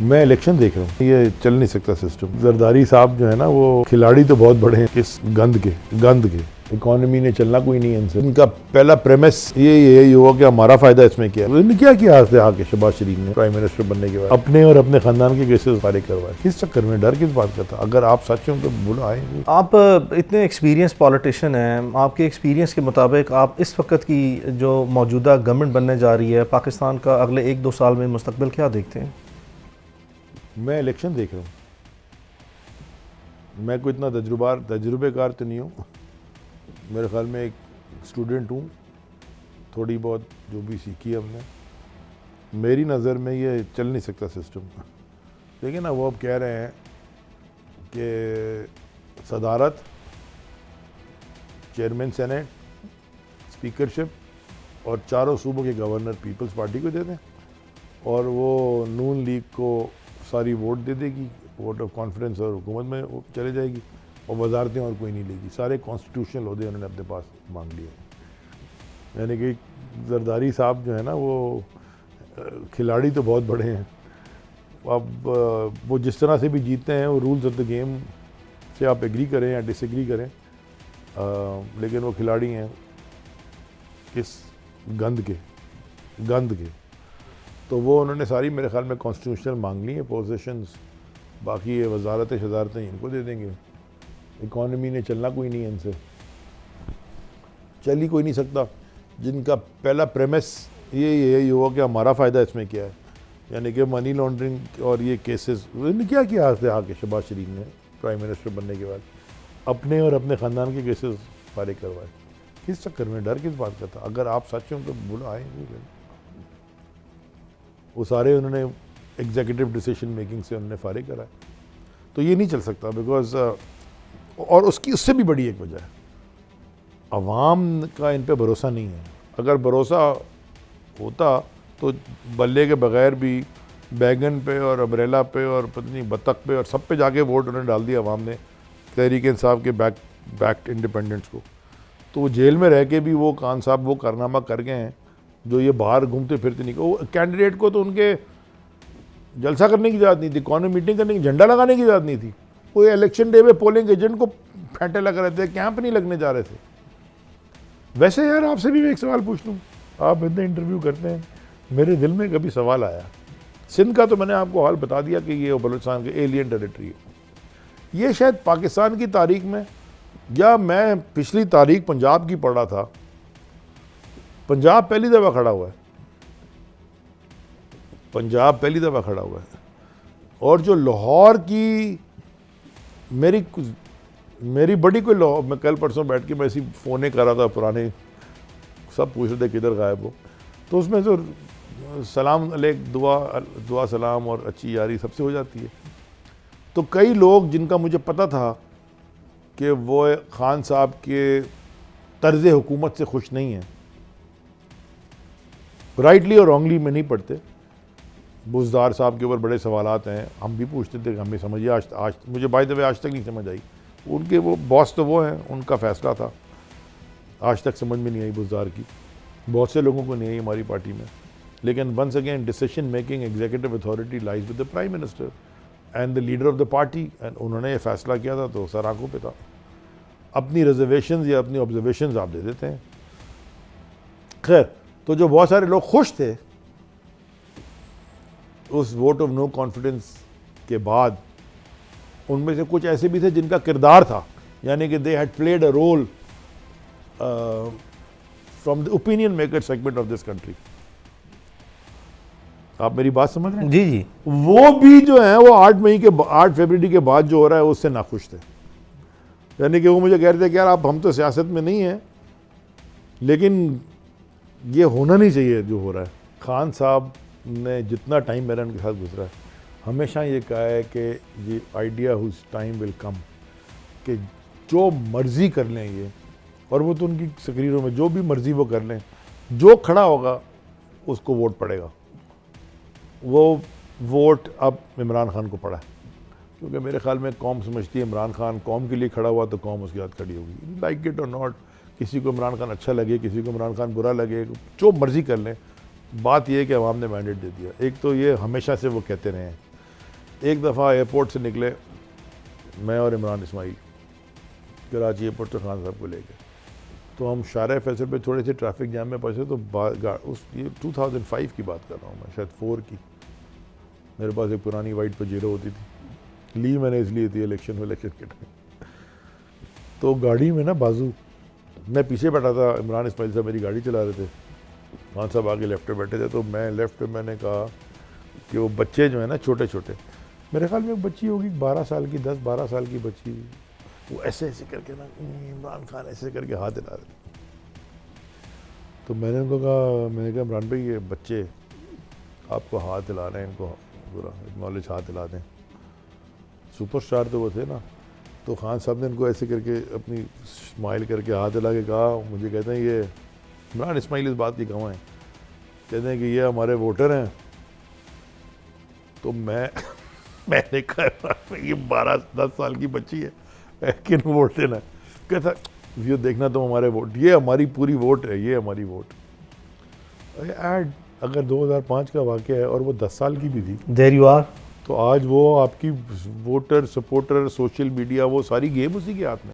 मैं इलेक्शन देख रहा हूँ, ये चल नहीं सकता सिस्टम। जरदारी साहब जो है ना, वो खिलाड़ी तो बहुत बड़े हैं इस गंद के इकोनॉमी ने चलना कोई नहीं है इनसे। इनका पहला प्रेमिस यही हुआ कि हमारा फायदा इसमें क्या है। इन्होंने क्या किया आज आके शहबाज शरीफ ने प्राइम मिनिस्टर बनने के बाद अपने और अपने खानदान के केसेस फारिग करवाए। किस चक्कर में, डर किस बात का था? अगर आप सच हो तो बोलो आए। आप इतने एक्सपीरियंस पॉलिटिशियन हैं, आपके एक्सपीरियंस के मुताबिक आप इस वक्त की जो मौजूदा गवर्नमेंट बनने जा रही है पाकिस्तान का अगले 1-2 साल में मुस्तकबिल क्या देखते हैं? मैं इलेक्शन देख रहा हूँ। मैं कोई इतना तजुर्बेकार तो नहीं हूँ। मेरे ख्याल में एक स्टूडेंट हूँ, थोड़ी बहुत जो भी सीखी है हमने। मेरी नज़र में ये चल नहीं सकता सिस्टम। लेकिन ना वो अब कह रहे हैं कि सदारत, चेयरमैन सेनेट, स्पीकरशिप और चारों सूबों के गवर्नर पीपल्स पार्टी को दे दें और वो नून लीग को सारी वोट दे देगी, वोट ऑफ कॉन्फिडेंस, और हुकूमत में वो चले जाएगी और वजारतें और कोई नहीं लेगी। सारे कॉन्स्टिट्यूशनल ओहदे उन्होंने अपने पास मांग लिए। यानी कि जरदारी साहब जो है ना, वो खिलाड़ी तो बहुत बड़े हैं। अब वो जिस तरह से भी जीतते हैं, वो रूल्स ऑफ द गेम से आप एग्री करें या डिसएग्री करें, लेकिन वो खिलाड़ी हैं इस गंद के। तो वो उन्होंने सारी मेरे ख्याल में कॉन्स्टिट्यूशनल मांग ली है पोजीशंस। बाकी ये वजारतें शजारतें इनको दे देंगे। इकॉनमी ने चलना कोई नहीं है इनसे, चल ही कोई नहीं सकता। जिनका पहला प्रेमिस यही हुआ कि हमारा फ़ायदा इसमें क्या है। यानी कि मनी लॉन्ड्रिंग और ये केसेस। उन्होंने क्या किया आज आके शहबाज शरीफ ने प्राइम मिनिस्टर बनने के बाद अपने और अपने ख़ानदान के केसेस फारिग करवाए। किस चक्कर में, डर किस बात का था? अगर आप सच हो तो बोलो आए। वो सारे उन्होंने एग्जीक्यूटिव डिसीजन मेकिंग से उन्होंने फारिग करा। तो ये नहीं चल सकता बिकॉज और उससे भी बड़ी एक वजह है, अवाम का इन पे भरोसा नहीं है। अगर भरोसा होता तो बल्ले के बगैर भी बैगन पे और अम्ब्रेला पे और पत्नी बतख पे और सब पे जाके वोट उन्होंने डाल दिया अवाम ने, तहरीक इंसाफ के बैक इंडिपेंडेंट्स को। तो वो जेल में रह के भी वो खान साहब वो कारनामा कर गए हैं जो ये बाहर घूमते फिरते नहीं। वो कैंडिडेट को तो उनके जलसा करने की इजाज़त नहीं थी, कॉर्नर मीटिंग करने की, झंडा लगाने की इजाज़त नहीं थी। वो इलेक्शन डे में पोलिंग एजेंट को फेंटे लगा रहे थे, कैंप नहीं लगने जा रहे थे। वैसे यार आपसे भी मैं एक सवाल पूछ लूँ, आप इतने इंटरव्यू करते हैं, मेरे दिल में कभी सवाल आया। सिंध का तो मैंने आपको हाल बता दिया कि ये बलूचिस्तान के एलियन टेरिटरी है। ये शायद पाकिस्तान की तारीख में, या मैं पिछली तारीख पंजाब की पढ़ रहा था, पंजाब पहली दफ़ा खड़ा हुआ है। पंजाब पहली दफ़ा खड़ा हुआ है। और जो लाहौर की मेरी बड़ी कोई लाहौर, मैं कल परसों बैठ के मैं ऐसी फ़ोने कर रहा था, पुराने सब पूछ रहे थे किधर गायब हो, तो उसमें जो सलाम अलैक, दुआ सलाम और अच्छी यारी सबसे हो जाती है। तो कई लोग जिनका मुझे पता था कि वो खान साहब के तर्ज़ हुकूमत से खुश नहीं हैं, राइटली और रॉन्गली में नहीं पढ़ते। बुज़दार साहब के ऊपर बड़े सवालात हैं, हम भी पूछते थे, हमें समझिए आज मुझे बाय द वे आज तक नहीं समझ आई। उनके वो बॉस तो वो हैं, उनका फ़ैसला था, आज तक समझ में नहीं आई बुज़दार की। बहुत से लोगों को नहीं आई हमारी पार्टी में। लेकिन once again decision making, executive authority lies with the prime minister and the leader of the party. And उन्होंने ये फ़ैसला किया था तो सर आंखों पे था। अपनी रिजर्वेशंस या अपनी ऑब्जर्वेशंस आप दे देते हैं। खैर, तो जो बहुत सारे लोग खुश थे उस वोट ऑफ नो कॉन्फिडेंस के बाद, उनमें से कुछ ऐसे भी थे जिनका किरदार था, यानी कि they had played a role from the opinion maker segment of this country. आप मेरी बात समझ रहे हैं? जी जी। वो भी जो है वो 8 फरवरी के बाद जो हो रहा है उससे नाखुश थे। यानी कि वो मुझे कह रहे थे कि यार आप, हम तो सियासत में नहीं हैं, लेकिन ये होना नहीं चाहिए जो हो रहा है। खान साहब ने जितना टाइम मेरा उनके साथ गुजरा है, हमेशा ये कहा है कि ये idea whose time will come, कि जो मर्ज़ी कर लें ये, और वो तो उनकी तकरीरों में जो भी मर्ज़ी वो कर लें, जो खड़ा होगा उसको वोट पड़ेगा। वो वोट अब इमरान खान को पड़ा है, क्योंकि मेरे ख्याल में कौम समझती है इमरान खान कौम के लिए खड़ा हुआ तो कौम उसके साथ खड़ी होगी, लाइक इट और नॉट। किसी को इमरान खान अच्छा लगे, किसी को इमरान खान बुरा लगे, जो मर्ज़ी कर लें, बात यह है कि अवाम ने मैंडेट दे दिया। एक तो ये हमेशा से वो कहते रहे हैं एक दफ़ा एयरपोर्ट से निकले मैं और इमरान इस्माइल कराची एयरपोर्ट से खान साहब को लेके, तो हम शारा फैसल पे थोड़े से ट्रैफिक जाम में फंसे, तो ये 2005 की बात कर रहा हूँ मैं, शायद 4 की। मेरे पास एक पुरानी वाइट पजेरो होती थी, ली मैंने इसलिए थी इलेक्शन के टाइम। तो गाड़ी में ना बाजू, मैं पीछे बैठा था, इमरान इस्माइल साहब मेरी गाड़ी चला रहे थे, खान साहब आगे लेफ्ट पे बैठे थे। तो मैं लेफ्ट पे मैंने कहा कि वो बच्चे जो है ना छोटे छोटे, मेरे ख्याल में एक बच्ची होगी 12 साल की, 10-12 साल की बच्ची, वो ऐसे ऐसे करके ना इमरान खान ऐसे करके हाथ हिला रहे थे। तो मैंने उनको कहा, मैंने कहा इमरान भाई ये बच्चे आपको हाथ हिला रहे हैं, इनको पूरा नॉलेज हाथ हिला दें। सुपरस्टार तो वो थे ना। तो खान साहब ने इनको ऐसे करके अपनी स्माइल करके हाथ हिला के कहा, मुझे कहते हैं ये इमरान इस्माइल इस बात की गवाह हैं, कहते हैं कि ये हमारे वोटर हैं। तो मैंने कहा ये 12-10 साल की बच्ची है, किन वोट देना है? कहता ये देखना तुम हमारे वोट, ये हमारी पूरी वोट है, ये हमारी वोट। ऐड अगर 2005 का वाक़या है और वो 10 साल की भी थी, देयर यू आर, तो आज वो आपकी वोटर सपोर्टर सोशल मीडिया वो सारी गेम उसी के हाथ में।